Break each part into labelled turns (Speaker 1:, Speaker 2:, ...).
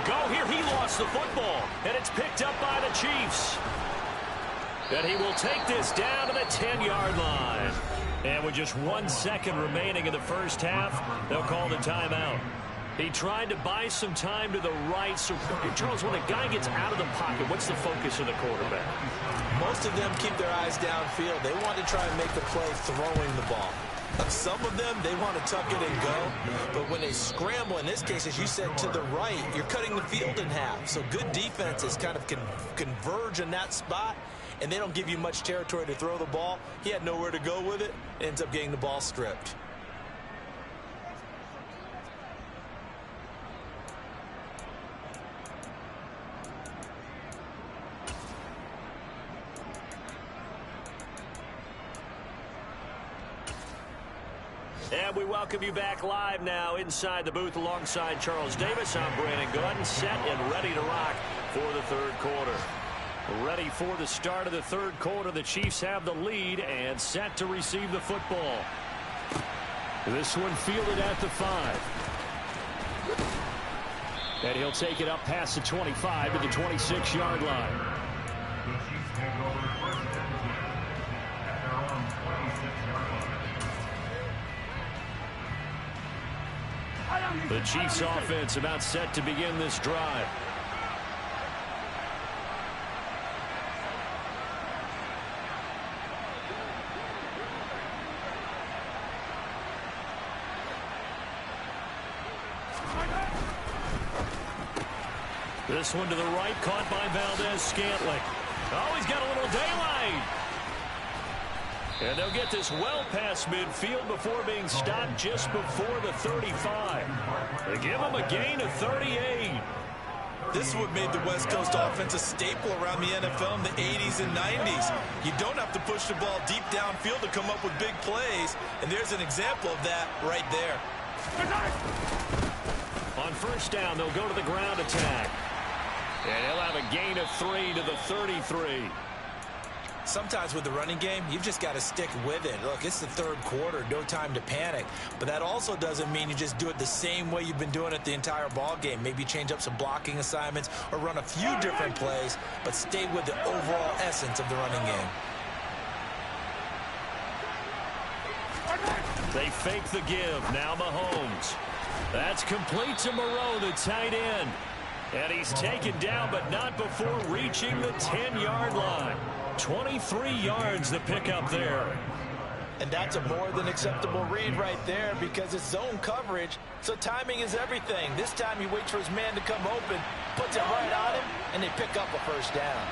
Speaker 1: go here. He lost the football, and it's picked up by the Chiefs. And he will take this down to the 10-yard line. And with just 1 second remaining in the first half, they'll call the timeout. He tried to buy some time to the right. So, Charles, when a guy gets out of the pocket, what's the focus of the quarterback?
Speaker 2: Most of them keep their eyes downfield. They want to try and make the play throwing the ball. Some of them, they want to tuck it and go. But when they scramble, in this case, as you said, to the right, you're cutting the field in half. So good defenses kind of converge in that spot, and they don't give you much territory to throw the ball. He had nowhere to go with it. Ends up getting the ball stripped.
Speaker 1: And we welcome you back live now inside the booth alongside Charles Davis. I'm Brandon Gaudin, set and ready to rock for the third quarter. Ready for the start of the third quarter. The Chiefs have the lead and set to receive the football. This one fielded at the 5. And he'll take it up past the 25 to the 26-yard line. The Chiefs offense about set to begin this drive. This one to the right, caught by Valdez-Scantling. Oh, he's got a little daylight. And they'll get this well past midfield before being stopped just before the 35. They give him a gain of 38.
Speaker 2: This is what made the West Coast offense a staple around the NFL in the 80s and 90s. You don't have to push the ball deep downfield to come up with big plays, and there's an example of that right there.
Speaker 1: On first down, they'll go to the ground attack. And he'll have a gain of 3 to the 33.
Speaker 2: Sometimes with the running game, you've just got to stick with it. Look, it's the third quarter, no time to panic. But that also doesn't mean you just do it the same way you've been doing it the entire ball game. Maybe change up some blocking assignments or run a few different plays, but stay with the overall essence of the running game.
Speaker 1: They fake the give. Now Mahomes. That's complete to Moreau, the tight end. And he's taken down, but not before reaching the 10-yard line. 23 yards to pick up there.
Speaker 2: And that's a more than acceptable read right there because it's zone coverage, so timing is everything. This time he waits for his man to come open, puts it right on him, and they pick up a first down.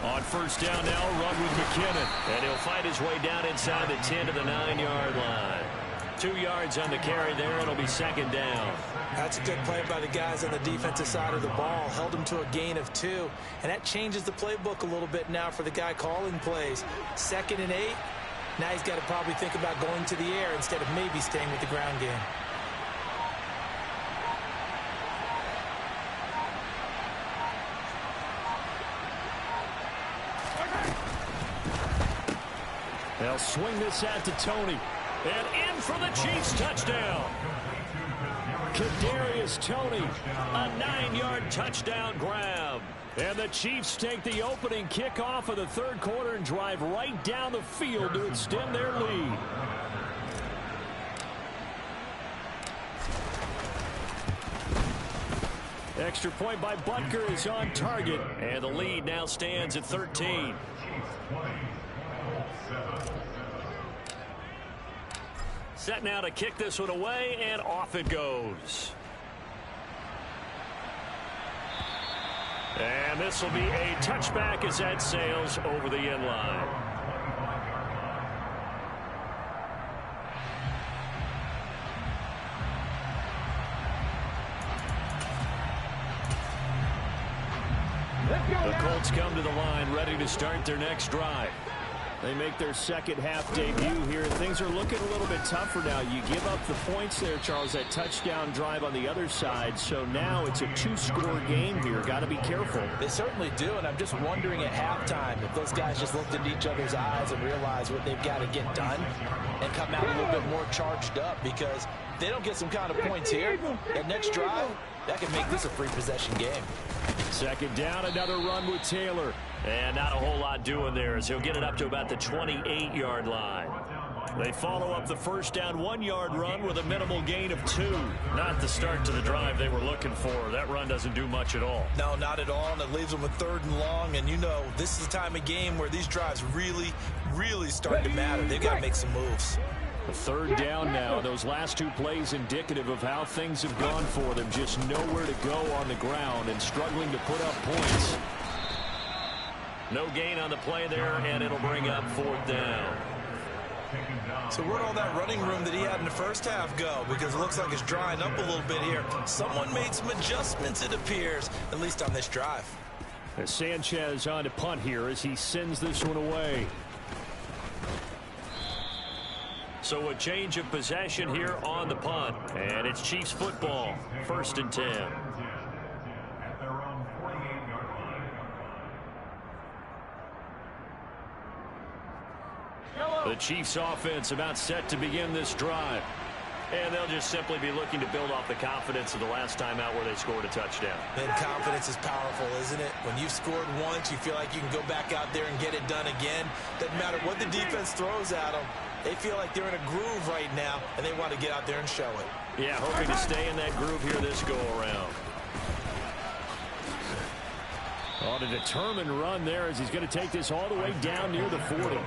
Speaker 1: On first down now, run with McKinnon. And he'll fight his way down inside the 10 to the 9-yard line. 2 yards on the carry there. It'll be second down.
Speaker 2: That's a good play by the guys on the defensive side of the ball. Held them to a gain of 2. And that changes the playbook a little bit now for the guy calling plays. 2nd and 8. Now he's got to probably think about going to the air instead of maybe staying with the ground game.
Speaker 1: They'll swing this out to Toney. And in for the Chiefs touchdown. Kadarius Toney, a 9-yard touchdown grab. And the Chiefs take the opening kickoff of the third quarter and drive right down the field to extend their lead. Extra point by Butker is on target. And the lead now stands at 13. Set now to kick this one away, and off it goes. And this will be a touchback as that sails over the end line. The Colts come to the line ready to start their next drive. They make their second half debut here. Things are looking a little bit tougher now. You give up the points there, Charles, that touchdown drive on the other side. So now it's a two-score game here. Got to be careful.
Speaker 2: They certainly do, and I'm just wondering at halftime if those guys just looked into each other's eyes and realized what they've got to get done and come out a little bit more charged up, because if they don't get some kind of points here, that next drive, that can make this a free possession game.
Speaker 1: Second down, another run with Taylor. And not a whole lot doing there as he'll get it up to about the 28-yard line. They follow up the first down 1-yard run with a minimal gain of 2. Not the start to the drive they were looking for. That run doesn't do much at all.
Speaker 2: No, not at all, and it leaves them with 3rd and long. And you know, this is the time of game where these drives really start to matter. They've got to make some moves.
Speaker 1: A 3rd down now. Those last 2 plays indicative of how things have gone for them. Just nowhere to go on the ground and struggling to put up points. No gain on the play there, and it'll bring up 4th down.
Speaker 2: So where'd all that running room that he had in the first half go? Because it looks like it's drying up a little bit here. Someone made some adjustments, it appears, at least on this drive.
Speaker 1: As Sanchez on to punt here as he sends this one away. So a change of possession here on the punt. And it's Chiefs football. 1st and 10. The Chiefs offense about set to begin this drive. And they'll just simply be looking to build off the confidence of the last time out where they scored a touchdown.
Speaker 2: And confidence is powerful, isn't it? When you've scored once, you feel like you can go back out there and get it done again. Doesn't matter what the defense throws at them. They feel like they're in a groove right now, and they want to get out there and show it.
Speaker 1: Yeah, hoping to stay in that groove here this go-around. On a determined run there as he's going to take this all the way down near the 40.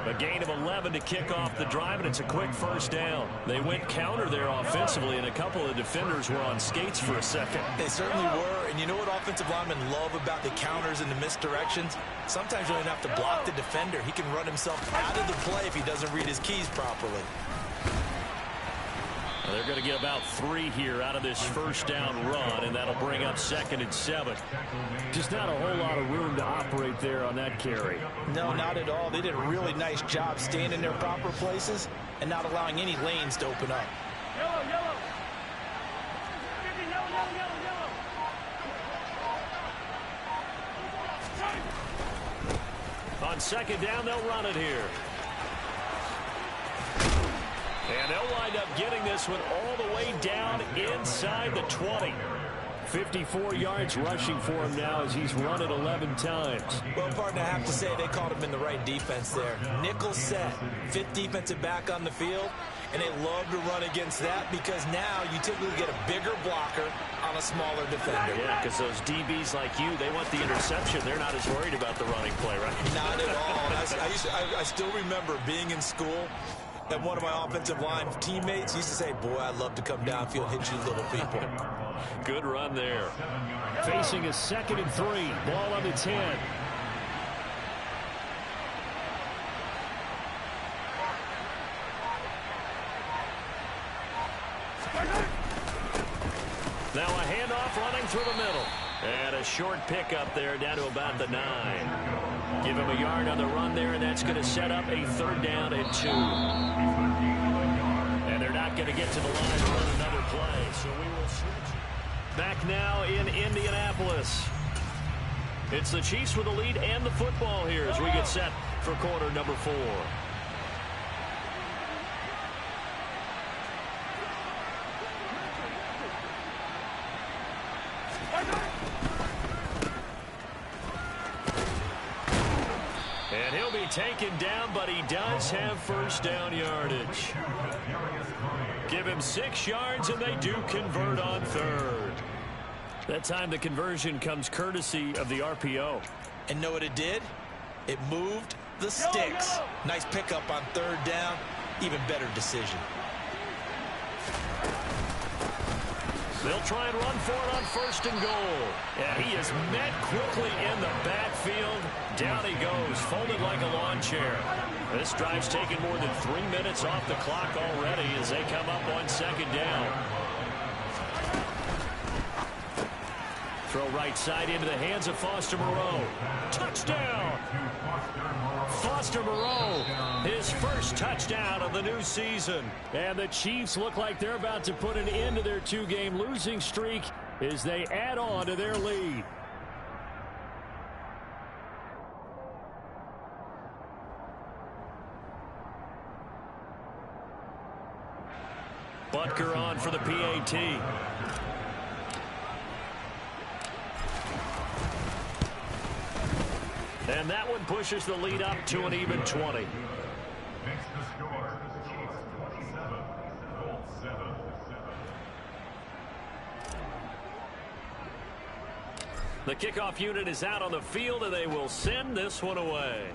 Speaker 1: A gain of 11 to kick off the drive, and it's a quick 1st down. They went counter there offensively, and a couple of defenders were on skates for a second.
Speaker 2: They certainly were, and you know what offensive linemen love about the counters and the misdirections? Sometimes you don't have to block the defender. He can run himself out of the play if he doesn't read his keys properly.
Speaker 1: They're going to get about 3 here out of this 1st down run, and that'll bring up 2nd and 7. Just not a whole lot of room to operate there on that carry.
Speaker 2: No, not at all. They did a really nice job staying in their proper places and not allowing any lanes to open up.
Speaker 3: Yellow.
Speaker 1: On 2nd down, they'll run it here. And they'll wind up getting this one all the way down inside the 20. 54 yards rushing for him now as he's run it 11 times.
Speaker 2: Well, partner, I have to say they called him in the right defense there. Nickel set, 5th defensive back on the field, and they love to run against that because now you typically get a bigger blocker on a smaller defender.
Speaker 1: Yeah, because those DBs like you, they want the interception. They're not as worried about the running play, right?
Speaker 2: Not at all. I still remember being in school, and one of my offensive line teammates used to say, boy, I'd love to come downfield and hit you little people.
Speaker 1: Good run there. Facing a 2nd and 3. Ball on the 10. Now a handoff running through the middle. And a short pickup there down to about the 9. Give him a yard on the run there, and that's going to set up a 3rd down and 2. And they're not going to get to the line to run another play, so we will switch. Back now in Indianapolis. It's the Chiefs with the lead and the football here as we get set for quarter number 4. And he'll be taken down, but he does have 1st down yardage. Give him 6 yards, and they do convert on 3rd. That time the conversion comes courtesy of the RPO.
Speaker 2: And know what it did? It moved the sticks. Nice pickup on 3rd down. Even better decision.
Speaker 1: They'll try and run for it on 1st and goal. And he is met quickly in the backfield. Down he goes, folded like a lawn chair. This drive's taken more than 3 minutes off the clock already as they come up on 2nd down. Throw right side into the hands of Foster Moreau. Touchdown! Foster Moreau, his first touchdown of the new season. And the Chiefs look like they're about to put an end to their two-game losing streak as they add on to their lead. Butker on for the PAT. And that one pushes the lead up to an even 20.
Speaker 3: Makes the score, Chiefs 27, Colts 7.
Speaker 1: The kickoff unit is out on the field, and they will send this one away.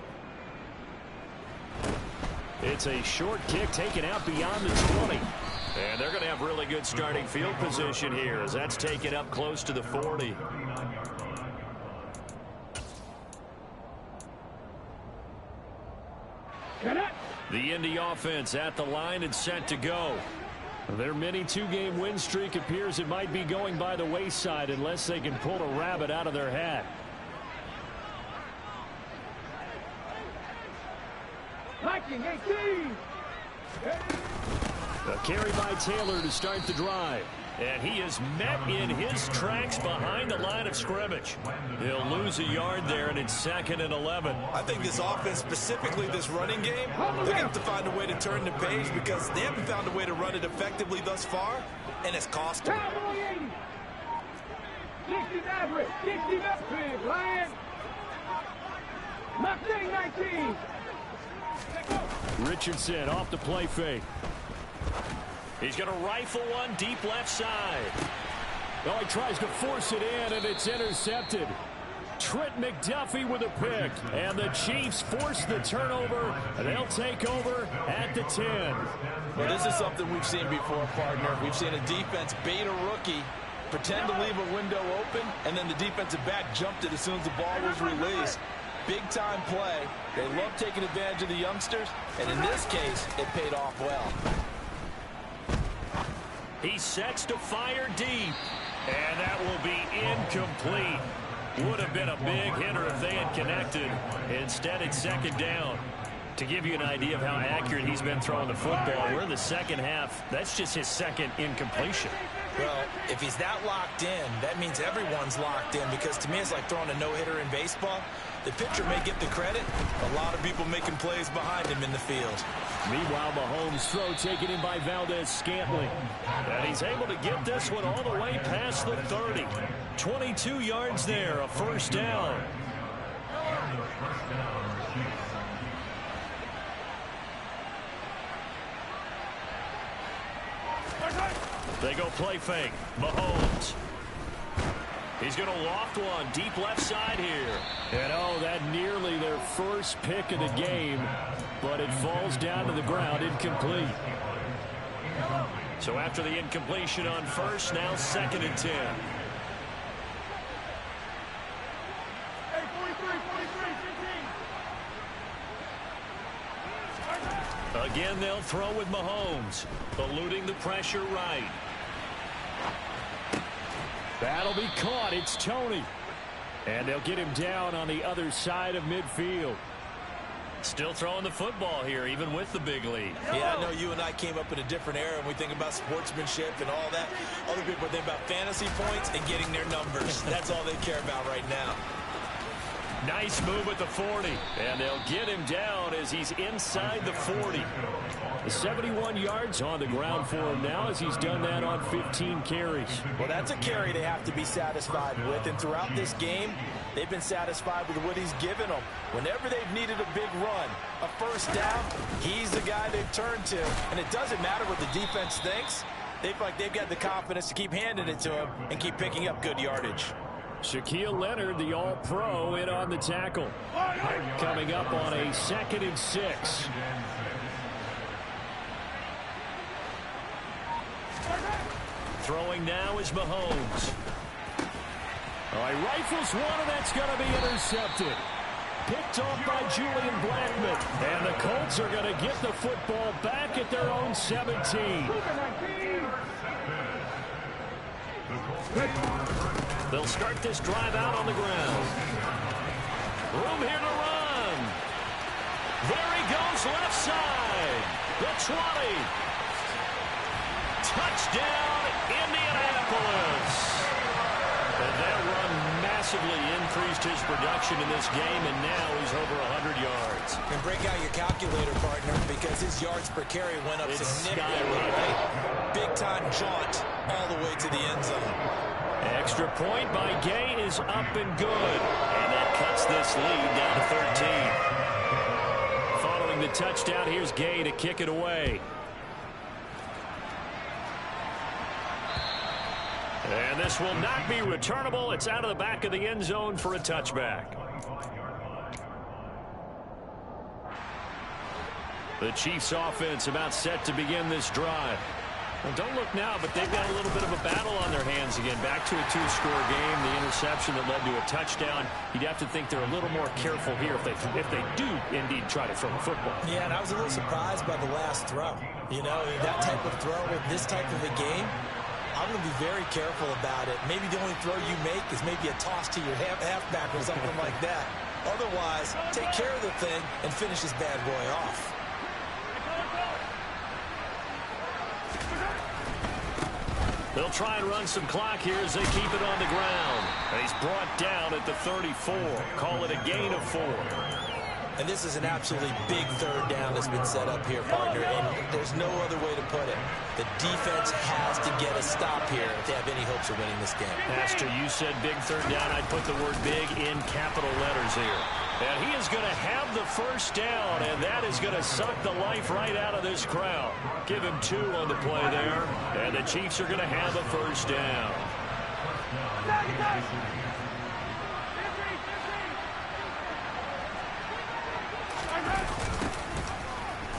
Speaker 1: It's a short kick taken out beyond the 20. And they're going to have really good starting field position here as that's taken up close to the 40. The Indy offense at the line and set to go. Their mini two-game win streak appears it might be going by the wayside unless they can pull a rabbit out of their hat.
Speaker 4: Viking 18.
Speaker 1: A carry by Taylor to start the drive. And he is met in his tracks behind the line of scrimmage. He'll lose a yard there, and it's 2nd and 11.
Speaker 2: I think this offense, specifically this running game, they're going to have to find a way to turn the page because they haven't found a way to run it effectively thus far, and it's cost them.
Speaker 4: Cowboy 80. 60 average. 60 big Lion. Mustang 19.
Speaker 1: Richardson off the play fake. He's going to rifle one deep left side. Oh, he tries to force it in, and it's intercepted. Trent McDuffie with a pick. And the Chiefs force the turnover, and they'll take over at the 10.
Speaker 2: Well, this is something we've seen before, partner. We've seen a defense bait a rookie, pretend to leave a window open, and then the defensive back jumped it as soon as the ball was released. Big-time play. They love taking advantage of the youngsters, and in this case, it paid off well.
Speaker 1: He sets to fire deep, and that will be incomplete. Would have been a big hitter if they had connected. Instead, it's 2nd down. To give you an idea of how accurate he's been throwing the football, we're in the second half. That's just his second incompletion.
Speaker 2: Well, if he's that locked in, that means everyone's locked in because to me it's like throwing a no-hitter in baseball. The pitcher may get the credit. A lot of people making plays behind him in the field.
Speaker 1: Meanwhile, Mahomes' throw taken in by Valdez-Scantling. And he's able to get this one all the way past the 30. 22 yards there, a first down. They go play fake. Mahomes. He's going to loft one deep left side here. And oh, that nearly their first pick of the game, but it falls down to the ground incomplete. So after the incompletion on first, now 2nd and 10. Again, they'll throw with Mahomes, eluding the pressure right. That'll be caught. It's Tony. And they'll get him down on the other side of midfield. Still throwing the football here, even with the big lead.
Speaker 2: Yeah, I know you and I came up in a different era, and we think about sportsmanship and all that. Other people think about fantasy points and getting their numbers. That's all they care about right now.
Speaker 1: Nice move at the 40. And they'll get him down as he's inside the 40. 71 yards on the ground for him now as he's done that on 15 carries.
Speaker 2: Well, that's a carry they have to be satisfied with. And throughout this game, they've been satisfied with what he's given them. Whenever they've needed a big run, a first down, he's the guy they've turned to. And it doesn't matter what the defense thinks. They feel like they've got the confidence to keep handing it to him and keep picking up good yardage.
Speaker 1: Shaquille Leonard, the All-Pro, in on the tackle. Coming up on a 2nd and 6. Throwing now is Mahomes. All right, rifles one, and that's going to be intercepted. Picked off by Julian Blackmon. And the Colts are going to get the football back at their own 17. They'll start this drive out on the ground. Room here to run. goes left side. The 20. Touchdown, Indianapolis. And that run massively increased his production in this game, and now he's over 100 yards.
Speaker 2: And break out your calculator, partner, because his yards per carry went up significantly. Right? Big-time jaunt all the way to the end zone.
Speaker 1: Extra point by Gay is up and good. And that cuts this lead down to 13. Following the touchdown, here's Gay to kick it away. And this will not be returnable. It's out of the back of the end zone for a touchback. The Chiefs offense about set to begin this drive. Well, don't look now, but they've got a little bit of a battle on their hands again. Back to a two-score game. The interception that led to a touchdown. You'd have to think they're a little more careful here if they do indeed try to throw the football.
Speaker 2: Yeah, and I was a little surprised by the last throw. You know, that type of throw with this type of a game, I'm going to be very careful about it. Maybe the only throw you make is maybe a toss to your halfback or something like that. Otherwise, take care of the thing and finish this bad boy off.
Speaker 1: They'll try and run some clock here as they keep it on the ground. And he's brought down at the 34. Call it a gain of 4.
Speaker 2: And this is an absolutely big third down that's been set up here, partner, and there's no other way to put it. The defense has to get a stop here if they have any hopes of winning this game.
Speaker 1: Pastor, you said big third down. I'd put the word big in capital letters here. And he is going to have the first down, and that is going to suck the life right out of this crowd. Give him 2 on the play there, and the Chiefs are going to have a first down.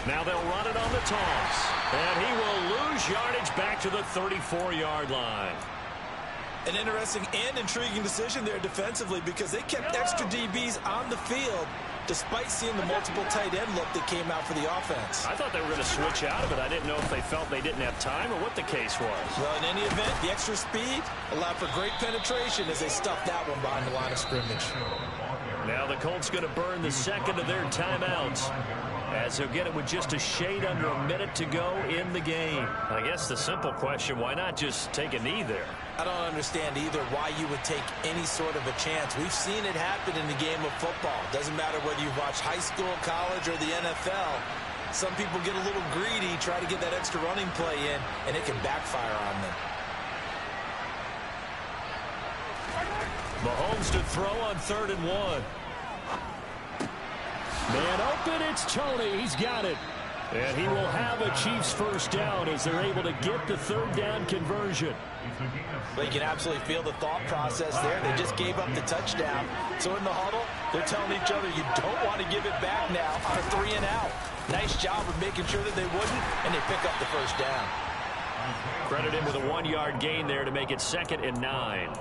Speaker 1: Now they'll run it on the toss, and he will lose yardage back to the 34-yard line.
Speaker 2: An interesting and intriguing decision there defensively because they kept extra DBs on the field despite seeing the multiple tight end look that came out for the offense.
Speaker 1: I thought they were going to switch out of it. I didn't know if they felt they didn't have time or what the case was.
Speaker 2: Well, in any event, the extra speed allowed for great penetration as they stuffed that one behind the line of scrimmage.
Speaker 1: Now the Colts going to burn the second of their timeouts, as they'll get it with just a shade under a minute to go in the game. I guess the simple question, why not just take a knee there?
Speaker 2: I don't understand either why you would take any sort of a chance. We've seen it happen in the game of football. Doesn't matter whether you've watched high school, college, or the NFL. Some people get a little greedy, try to get that extra running play in, and it can backfire on them.
Speaker 1: Mahomes to throw on 3rd and 1. Man open, it's Tony. He's got it. And he will have a Chiefs first down as they're able to get the 3rd down conversion.
Speaker 2: But you can absolutely feel the thought process there. They just gave up the touchdown. So in the huddle, they're telling each other, you don't want to give it back now on a 3 and out. Nice job of making sure that they wouldn't, and they pick up the first down.
Speaker 1: Credit him with a 1-yard gain there to make it 2nd and 9.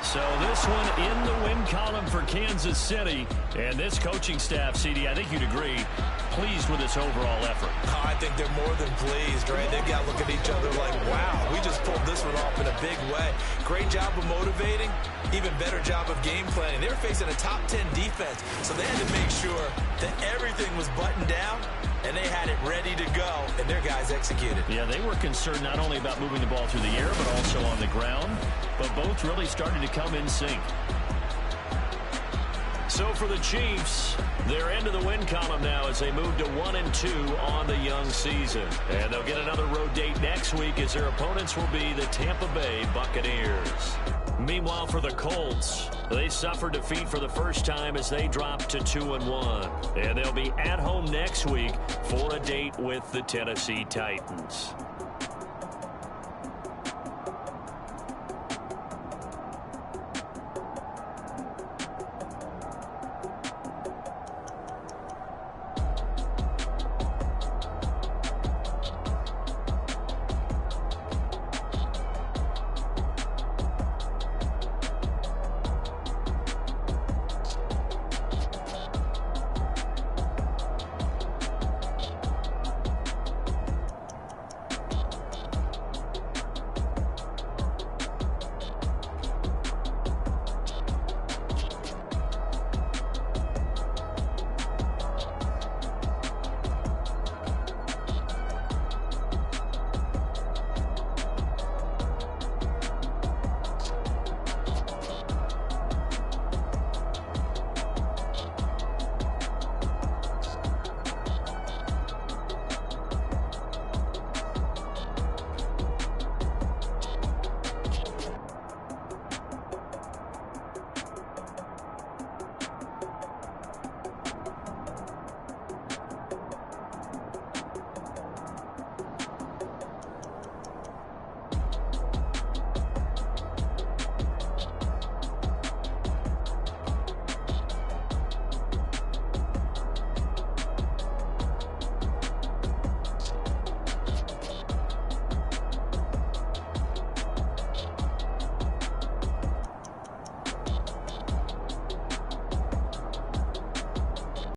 Speaker 1: So this one in the win column for Kansas City. And this coaching staff, CD, I think you'd agree, pleased with this overall effort.
Speaker 2: Oh, I think they're more than pleased, right? They've got to look at each other like, wow, we just pulled this one off in a big way. Great job of motivating, even better job of game planning. They were facing a top 10 defense, so they had to make sure that everything was buttoned down, and they had it ready to go, and their guys executed.
Speaker 1: Yeah, they were concerned not only about moving the ball through the air, but also on the ground, but both really started to come in sync. So for the Chiefs, they're into the win column now as they move to 1-2 on the young season. And they'll get another road date next week as their opponents will be the Tampa Bay Buccaneers. Meanwhile, for the Colts, they suffered defeat for the first time as they dropped to 2-1. And they'll be at home next week for a date with the Tennessee Titans.